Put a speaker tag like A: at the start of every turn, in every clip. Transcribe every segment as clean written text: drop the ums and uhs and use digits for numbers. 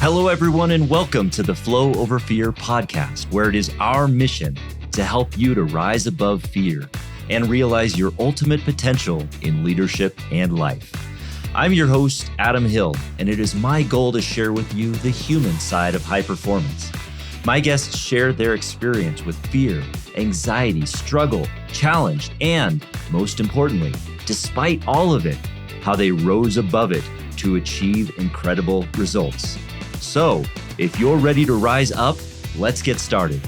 A: Hello, everyone, and welcome to the Flow Over Fear podcast, where it is our mission to help you to rise above fear and realize your ultimate potential in leadership and life. I'm your host, Adam Hill, and it is my goal to share with you the human side of high performance. My guests share their experience with fear, anxiety, struggle, challenge, and most importantly, despite all of it, how they rose above it to achieve incredible results. So, if you're ready to rise up, let's get started.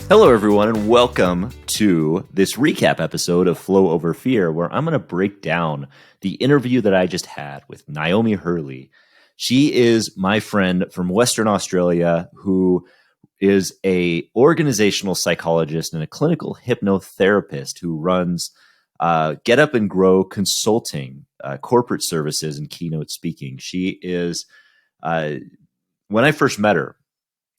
A: Hello, everyone, and welcome to this recap episode of Flow Over Fear, where I'm going to break down the interview that I just had with Niomi Hurley. She is my friend from Western Australia who is an organizational psychologist and a clinical hypnotherapist who runs Get Up and Grow Consulting, corporate services, and keynote speaking. She is... when I first met her,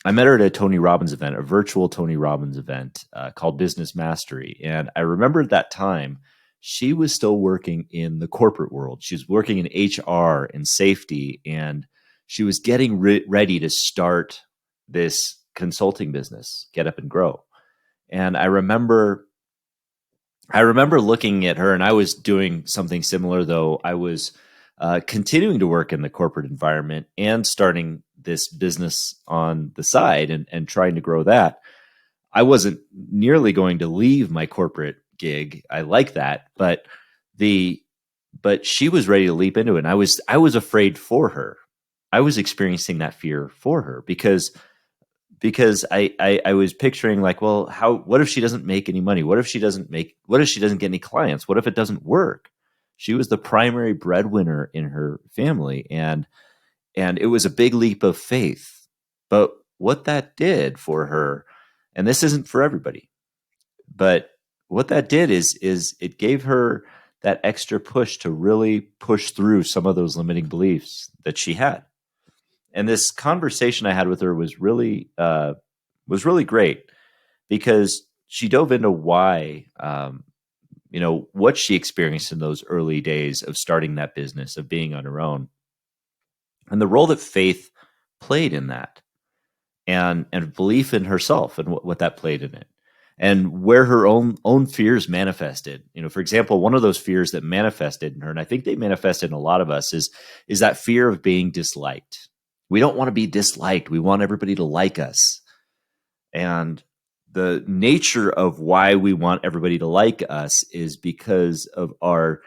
A: I met her at a Tony Robbins event, a virtual Tony Robbins event called Business Mastery. And I remember at that time, she was still working in the corporate world. She was working in HR and safety, and she was getting ready to start this consulting business, Get Up and Grow. And I remember looking at her, and I was doing something similar, though. I was continuing to work in the corporate environment and starting this business on the side and trying to grow that. I wasn't nearly going to leave my corporate gig. I like that, but she was ready to leap into it. And I was afraid for her. I was experiencing that fear for her because I was picturing like, well, what if she doesn't make any money? What if she doesn't get any clients? What if it doesn't work? She was the primary breadwinner in her family, and it was a big leap of faith. But what that did for her, and this isn't for everybody, but what that did is it gave her that extra push to really push through some of those limiting beliefs that she had. And this conversation I had with her was really great because she dove into why, what she experienced in those early days of starting that business, of being on her own, and the role that faith played in that, and belief in herself and what that played in it, and where her own fears manifested. For example, one of those fears that manifested in her, and I think they manifested in a lot of us, is that fear of being disliked. We don't want to be disliked. We want everybody to like us. And the nature of why we want everybody to like us is because of our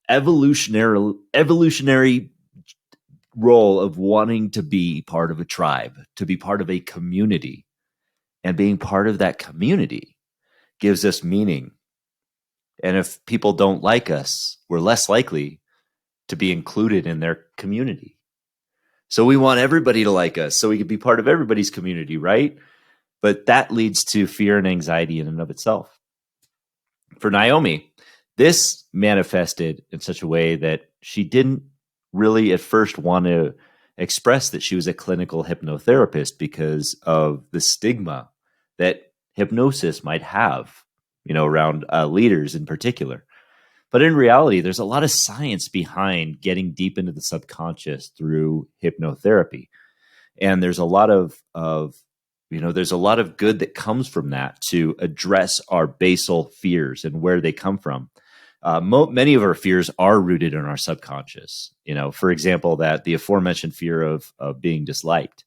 A: evolutionary role of wanting to be part of a tribe, to be part of a community. And being part of that community gives us meaning. And if people don't like us, we're less likely to be included in their community. So we want everybody to like us so we can be part of everybody's community, right? But that leads to fear and anxiety in and of itself. For Niomi, this manifested in such a way that she didn't really at first want to express that she was a clinical hypnotherapist because of the stigma that hypnosis might have, around leaders in particular. But in reality, there's a lot of science behind getting deep into the subconscious through hypnotherapy. And there's a lot of good that comes from that to address our basal fears and where they come from. Many of our fears are rooted in our subconscious. For example, that the aforementioned fear of being disliked,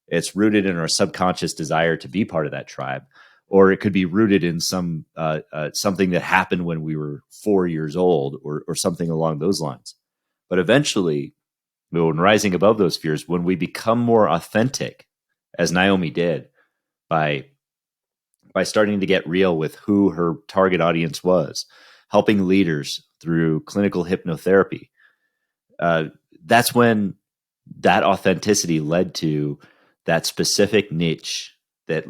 A: it's rooted in our subconscious desire to be part of that tribe, or it could be rooted in something that happened when we were 4 years old, or something along those lines. But eventually, when rising above those fears, when we become more authentic, as Niomi did, by starting to get real with who her target audience was, helping leaders through clinical hypnotherapy, that's when that authenticity led to that specific niche that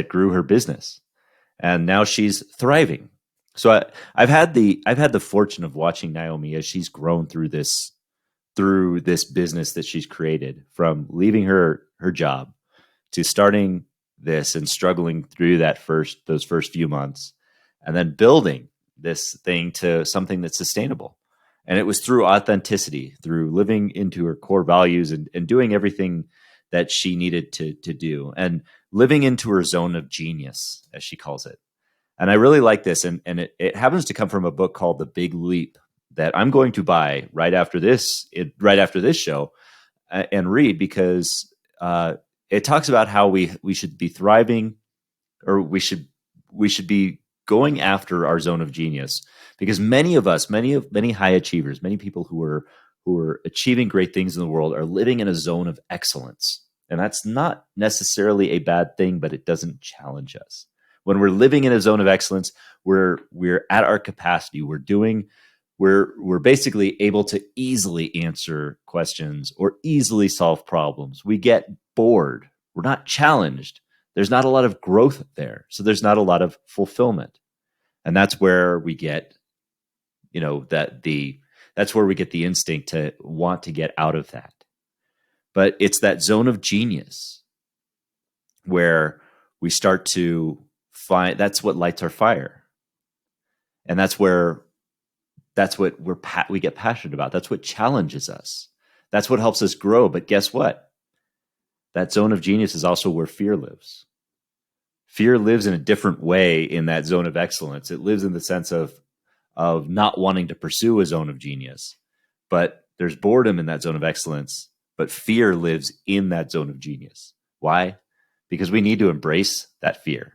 A: grew her business, and now she's thriving. So I've had the fortune of watching Niomi as she's grown through this business that she's created, from leaving her job to starting this and struggling through those first few months, and then building this thing to something that's sustainable. And it was through authenticity, through living into her core values and doing everything that she needed to do, and living into her zone of genius, as she calls it. And I really like this. And it happens to come from a book called The Big Leap that I'm going to buy right after this show and read, because it talks about how we should be thriving, or we should be going after our zone of genius, because many of us, many high achievers, many people who are achieving great things in the world are living in a zone of excellence. And that's not necessarily a bad thing, but it doesn't challenge us. When we're living in a zone of excellence, we're at our capacity. We're basically able to easily answer questions or easily solve problems. We get bored. We're not challenged. There's not a lot of growth there. So there's not a lot of fulfillment. And that's where we get, that's where we get the instinct to want to get out of that. But it's that zone of genius where we start to find, that's what lights our fire. And that's what we get passionate about. That's what challenges us. That's what helps us grow. But guess what? That zone of genius is also where fear lives. Fear lives in a different way in that zone of excellence. It lives in the sense of not wanting to pursue a zone of genius. But there's boredom in that zone of excellence. But fear lives in that zone of genius. Why? Because we need to embrace that fear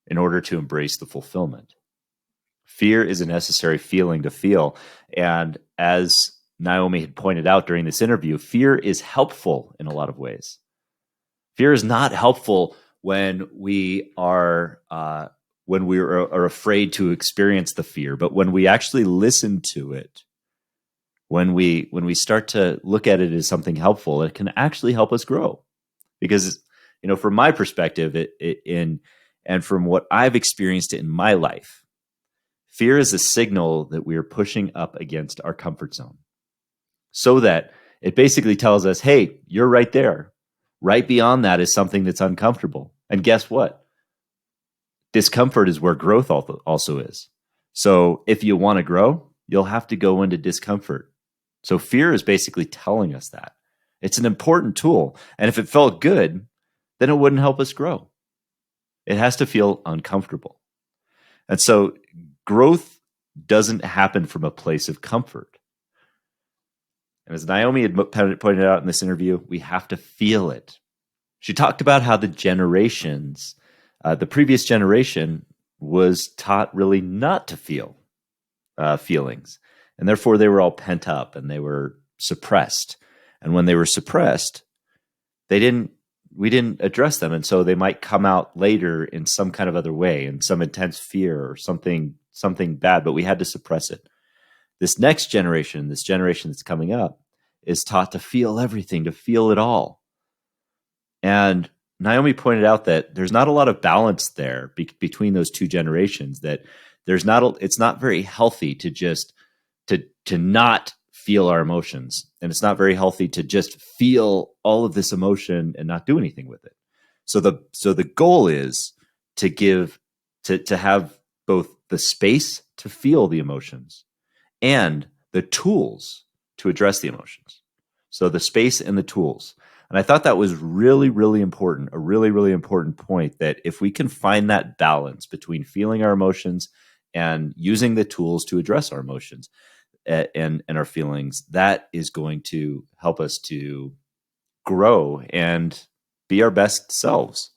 A: in order to embrace the fulfillment. Fear is a necessary feeling to feel. And as Niomi had pointed out during this interview, fear is helpful in a lot of ways. Fear is not helpful when we are afraid to experience the fear, but when we actually listen to it, when we start to look at it as something helpful, it can actually help us grow. Because, from my perspective, and from what I've experienced in my life, fear is a signal that we are pushing up against our comfort zone, so that it basically tells us, hey, you're right there. Right beyond that is something that's uncomfortable. And guess what? Discomfort is where growth also is. So if you want to grow, you'll have to go into discomfort. So fear is basically telling us that. It's an important tool. And if it felt good, then it wouldn't help us grow. It has to feel uncomfortable. And so growth doesn't happen from a place of comfort. And as Niomi had pointed out in this interview, we have to feel it. She talked about how the previous generation was taught really not to feel feelings. And therefore they were all pent up and they were suppressed. And when they were suppressed, we didn't address them. And so they might come out later in some kind of other way, in some intense fear or something bad, but we had to suppress it. This next generation, this generation that's coming up, is taught to feel everything, to feel it all. And Niomi pointed out that there's not a lot of balance there between those two generations, that it's not very healthy to just to not feel our emotions. And it's not very healthy to just feel all of this emotion and not do anything with it. So the goal is to have both the space to feel the emotions and the tools to address the emotions. So the space and the tools. And I thought that was really, really important, a really, really important point, that if we can find that balance between feeling our emotions and using the tools to address our emotions and our feelings, that is going to help us to grow and be our best selves.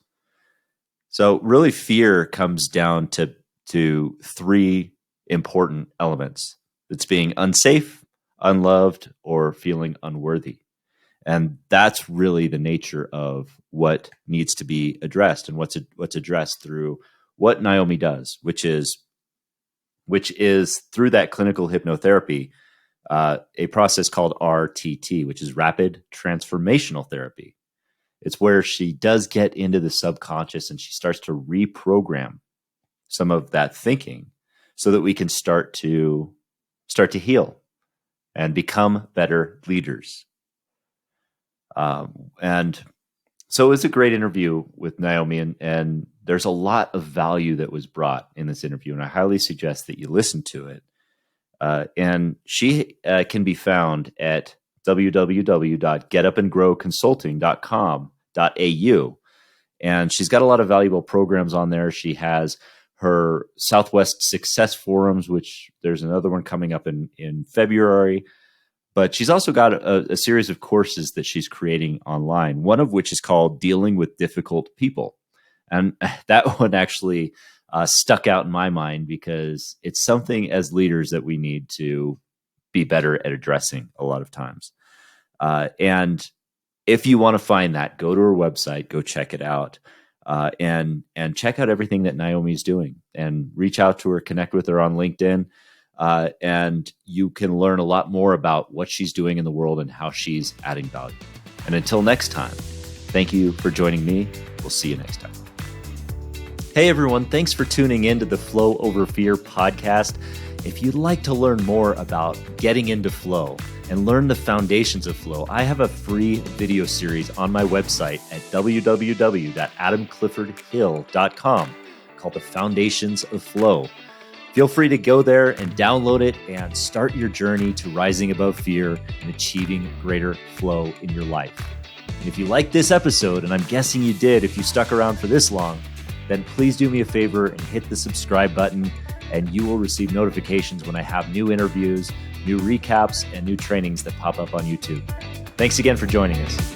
A: So really, fear comes down to three important elements. It's being unsafe, unloved, or feeling unworthy. And that's really the nature of what needs to be addressed, and what's addressed through what Niomi does, which is through that clinical hypnotherapy, a process called RTT, which is rapid transformational therapy. It's where she does get into the subconscious and she starts to reprogram some of that thinking so that we can start to heal and become better leaders. And so it was a great interview with Niomi, and there's a lot of value that was brought in this interview, and I highly suggest that you listen to it. And she can be found at www.getupandgrowconsulting.com.au. And she's got a lot of valuable programs on there. She has her Southwest Success Forums, which there's another one coming up in February. But she's also got a series of courses that she's creating online, one of which is called Dealing with Difficult People. And that one actually stuck out in my mind because it's something as leaders that we need to be better at addressing a lot of times. And if you want to find that, go to her website, go check it out, and check out everything that Niomi's doing, and reach out to her, connect with her on LinkedIn, and you can learn a lot more about what she's doing in the world and how she's adding value. And until next time, thank you for joining me. We'll see you next time. Hey everyone, thanks for tuning in to the Flow Over Fear podcast. If you'd like to learn more about getting into flow and learn the foundations of flow, I have a free video series on my website at www.adamcliffordhill.com called The Foundations of Flow. Feel free to go there and download it and start your journey to rising above fear and achieving greater flow in your life. And if you like this episode, and I'm guessing you did if you stuck around for this long, then please do me a favor and hit the subscribe button, and you will receive notifications when I have new interviews, new recaps, and new trainings that pop up on YouTube. Thanks again for joining us.